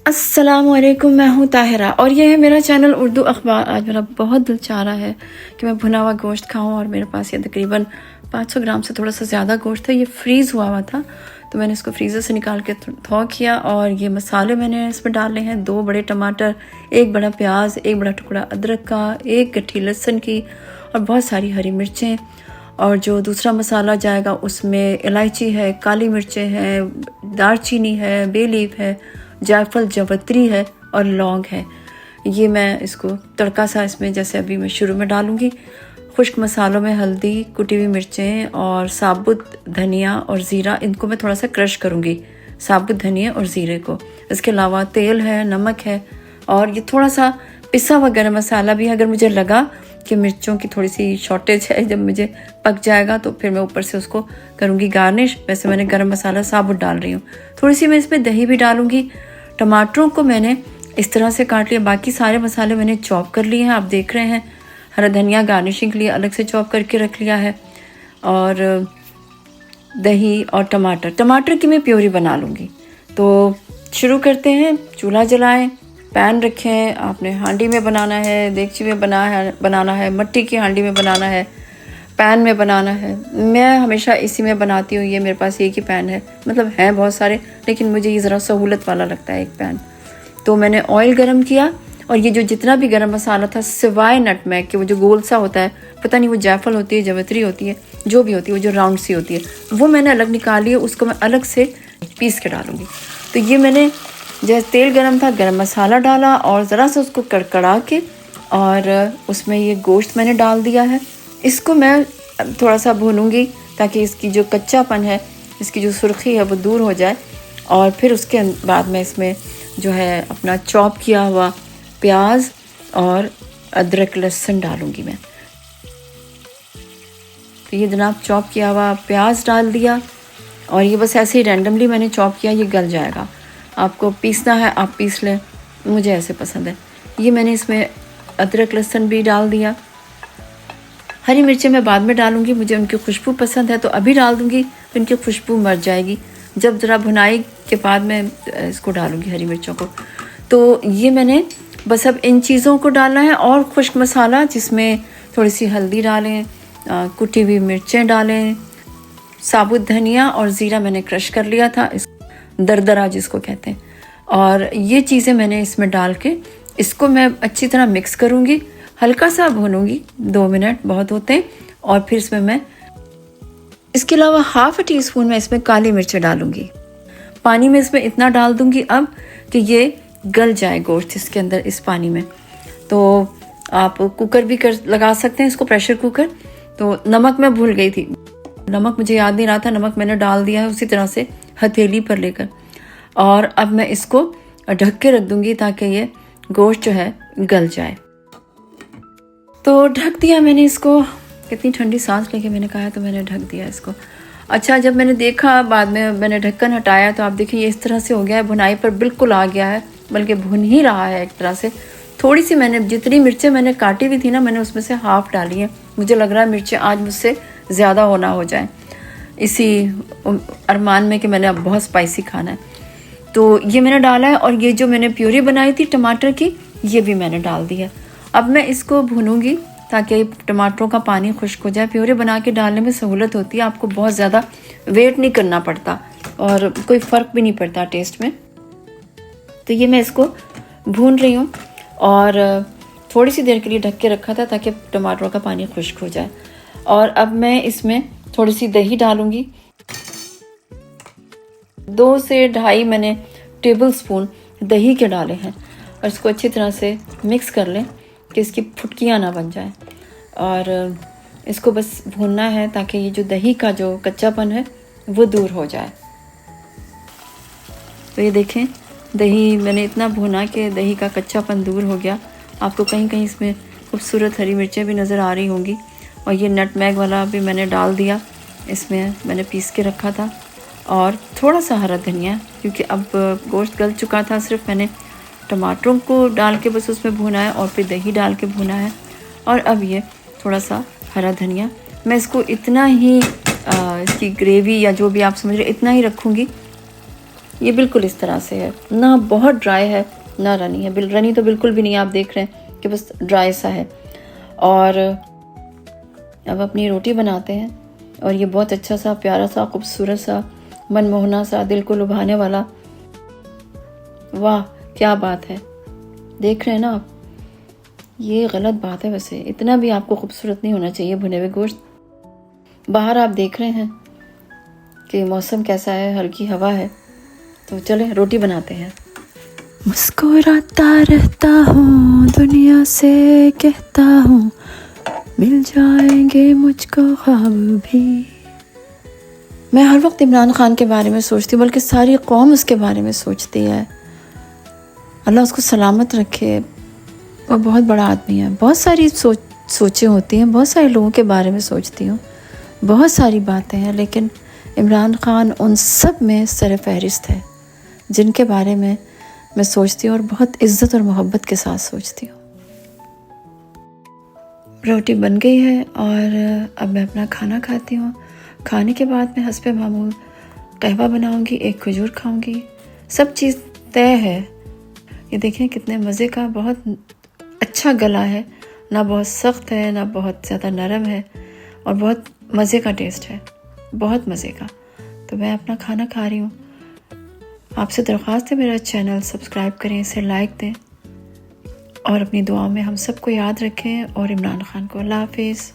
अस्सलामुअलैकुम, मैं हूँ ताहिरा और ये है मेरा चैनल उर्दू अखबार। आज मेरा बहुत दिल चाह रहा है कि मैं भुना हुआ गोश्त खाऊं और मेरे पास ये तकरीबन 500 ग्राम से थोड़ा सा ज़्यादा गोश्त है। ये फ्रीज़ हुआ था तो मैंने इसको फ्रीज़र से निकाल के थौ किया और ये मसाले मैंने इसमें डाले हैं। 2 बड़े टमाटर, 1 बड़ा प्याज, 1 बड़ा टुकड़ा अदरक का, 1 गट्ठी लहसुन की और बहुत सारी हरी मिर्चें। और जो दूसरा मसाला जाएगा उसमें इलायची है, काली मिर्चें हैं, दालचीनी है, बे लीफ है, जायफल जवत्री है और लौंग है। ये मैं इसको तड़का सा इसमें जैसे अभी मैं शुरू में डालूंगी। खुश्क मसालों में हल्दी, कुटी हुई मिर्चें और साबुत धनिया और ज़ीरा, इनको मैं थोड़ा सा क्रश करूँगी, साबुत धनिया और ज़ीरे को। इसके अलावा तेल है, नमक है और ये थोड़ा सा पिसा हुआ गरम मसाला भी है। अगर मुझे लगा कि मिर्चों की थोड़ी सी शॉर्टेज है, जब मुझे पक जाएगा तो फिर मैं ऊपर से उसको करूँगी गार्निश। वैसे मैंने गरम मसाला साबुत डाल रही हूँ। थोड़ी सी मैं इसमें दही भी डालूँगी। टमाटरों को मैंने इस तरह से काट लिया। बाकी सारे मसाले मैंने चॉप कर लिए हैं, आप देख रहे हैं। हरा धनिया गार्निशिंग के लिए अलग से चॉप करके रख लिया है। और दही और टमाटर की मैं प्योरी बना लूँगी। तो शुरू करते हैं। चूल्हा जलाएं, पैन रखें। आपने हांडी में बनाना है, देगची में बनाना है, मिट्टी की हांडी में बनाना है, पैन में बनाना है। मैं हमेशा इसी में बनाती हूँ। ये मेरे पास एक ही पैन है, मतलब हैं बहुत सारे, लेकिन मुझे ये ज़रा सहूलत वाला लगता है एक पैन। तो मैंने ऑयल गरम किया और ये जो जितना भी गरम मसाला था सिवाय नटमैग के, वो जो गोल सा होता है, पता नहीं वो जायफल होती है, जवत्री होती है, जो भी होती है, वो जो राउंड सी होती है, वो मैंने अलग निकाली है। उसको मैं अलग से पीस के डालूँगी। तो ये मैंने जैसे तेल गरम था, गरम मसाला डाला और ज़रा सा उसको कड़कड़ा के और उसमें ये गोश्त मैंने डाल दिया है। इसको मैं थोड़ा सा भूनूंगी ताकि इसकी जो कच्चापन है, इसकी जो सुर्खी है वो दूर हो जाए। और फिर उसके बाद मैं इसमें जो है अपना चॉप किया हुआ प्याज और अदरक लहसुन डालूंगी मैं। तो ये जनाब चॉप किया हुआ प्याज डाल दिया और ये बस ऐसे ही रैंडमली मैंने चॉप किया, ये गल जाएगा। आपको पीसना है आप पीस लें, मुझे ऐसे पसंद है। ये मैंने इसमें अदरक लहसुन भी डाल दिया। हरी मिर्चें मैं बाद में डालूंगी, मुझे उनकी खुशबू पसंद है तो अभी डाल दूंगी, तो उनकी खुशबू मर जाएगी। जब ज़रा भुनाई के बाद मैं इसको डालूंगी हरी मिर्चों को। तो ये मैंने बस अब इन चीज़ों को डालना है और खुश्क मसाला जिसमें थोड़ी सी हल्दी डालें, कुटी हुई मिर्चें डालें, साबुत धनिया और ज़ीरा मैंने क्रश कर लिया था, इस दरदरा जिसको कहते हैं। और ये चीज़ें मैंने इसमें डाल के इसको मैं अच्छी तरह मिक्स करूँगी, हल्का सा भूनूंगी, 2 मिनट बहुत होते हैं। और फिर इसमें मैं इसके अलावा ½ टीस्पून मैं इसमें काली मिर्चें डालूंगी। पानी में इसमें इतना डाल दूंगी अब कि ये गल जाए गोश्त इसके अंदर, इस पानी में। तो आप कुकर भी लगा सकते हैं इसको, प्रेशर कुकर। तो नमक मैं भूल गई थी, नमक मुझे याद नहीं रहा था, नमक मैंने डाल दिया है उसी तरह से हथेली पर लेकर। और अब मैं इसको ढक के रख दूंगी ताकि ये गोश्त जो है गल जाए। तो ढक दिया मैंने इसको। कितनी ठंडी सांस लेके मैंने कहा, तो मैंने ढक दिया इसको। अच्छा, जब मैंने देखा बाद में मैंने ढक्कन हटाया तो आप देखिए ये इस तरह से हो गया है, भुनाई पर बिल्कुल आ गया है, बल्कि भुन ही रहा है एक तरह से। थोड़ी सी मैंने जितनी मिर्चें मैंने काटी हुई थी ना, मैंने उसमें से ½ डाली है। मुझे लग रहा है मिर्चें आज मुझसे ज़्यादा होना हो जाए, इसी अरमान में कि मैंने अब बहुत स्पाइसी खाना है। तो ये मैंने डाला है और ये जो मैंने प्यूरी बनाई थी टमाटर की, ये भी मैंने डाल दी है। अब मैं इसको भूनूंगी ताकि टमाटरों का पानी खुश्क हो जाए। प्यूरी बना के डालने में सहूलत होती है, आपको बहुत ज़्यादा वेट नहीं करना पड़ता और कोई फ़र्क भी नहीं पड़ता टेस्ट में। तो ये मैं इसको भून रही हूँ और थोड़ी सी देर के लिए ढक के रखा था ताकि टमाटरों का पानी खुश्क हो जाए। और अब मैं इसमें थोड़ी सी दही डालूंगी। 2 से 2.5 मैंने टेबल स्पून दही के डाले हैं और इसको अच्छी तरह से मिक्स कर लें कि इसकी फुटकियाँ ना बन जाए। और इसको बस भूनना है ताकि ये जो दही का जो कच्चापन है वो दूर हो जाए। तो ये देखें, दही मैंने इतना भुना कि दही का कच्चापन दूर हो गया। आपको कहीं कहीं इसमें खूबसूरत हरी मिर्चें भी नज़र आ रही होंगी। और ये नटमैग वाला भी मैंने डाल दिया, इसमें मैंने पीस के रखा था। और थोड़ा सा हरा धनिया, क्योंकि अब गोश्त गल चुका था, सिर्फ मैंने टमाटरों को डाल के बस उसमें भुना है और फिर दही डाल के भुना है। और अब ये थोड़ा सा हरा धनिया, मैं इसको इतना ही इसकी ग्रेवी या जो भी आप समझ रहे इतना ही रखूँगी ये बिल्कुल इस तरह से है, ना बहुत ड्राई है ना रनी है। रनी तो बिल्कुल भी नहीं, आप देख रहे हैं कि बस ड्राई सा है। और अब अपनी रोटी बनाते हैं, और ये बहुत अच्छा सा, प्यारा सा, खूबसूरत सा, मनमोहना सा, दिल को लुभाने वाला, वाह क्या बात है। देख रहे हैं ना आप, ये गलत बात है वैसे, इतना भी आपको खूबसूरत नहीं होना चाहिए भुने हुए गोश्त। बाहर आप देख रहे हैं कि मौसम कैसा है, हल्की हवा है, तो चले रोटी बनाते हैं। मुस्कुराता रहता हूँ, दुनिया से कहता हूँ, मिल जाएंगे मुझको ख्वाब भी। मैं हर वक्त इमरान खान के बारे में सोचती हूँ, बल्कि सारी कौम उसके बारे में सोचती है। अल्लाह उसको सलामत रखे, वो बहुत बड़ा आदमी है। बहुत सारी सोचें होती हैं, बहुत सारे लोगों के बारे में सोचती हूँ, बहुत सारी बातें हैं, लेकिन इमरान खान उन सब में सर फहरिस्त है जिनके बारे में मैं सोचती हूँ और बहुत इज़्ज़त और मोहब्बत के साथ सोचती हूँ। रोटी बन गई है और अब मैं अपना खाना खाती हूँ। खाने के बाद मैं हस्बे मामूल कहवा बनाऊँगी, एक खजूर खाऊँगी, सब चीज़ तय है। ये देखें कितने मज़े का, बहुत अच्छा गला है, ना बहुत सख्त है ना बहुत ज़्यादा नरम है, और बहुत मज़े का टेस्ट है, बहुत मज़े का। तो मैं अपना खाना खा रही हूँ। आपसे दरख्वास्त है मेरा चैनल सब्सक्राइब करें, इसे लाइक दें, और अपनी दुआओं में हम सबको याद रखें, और इमरान खान को। अल्लाह हाफिज़।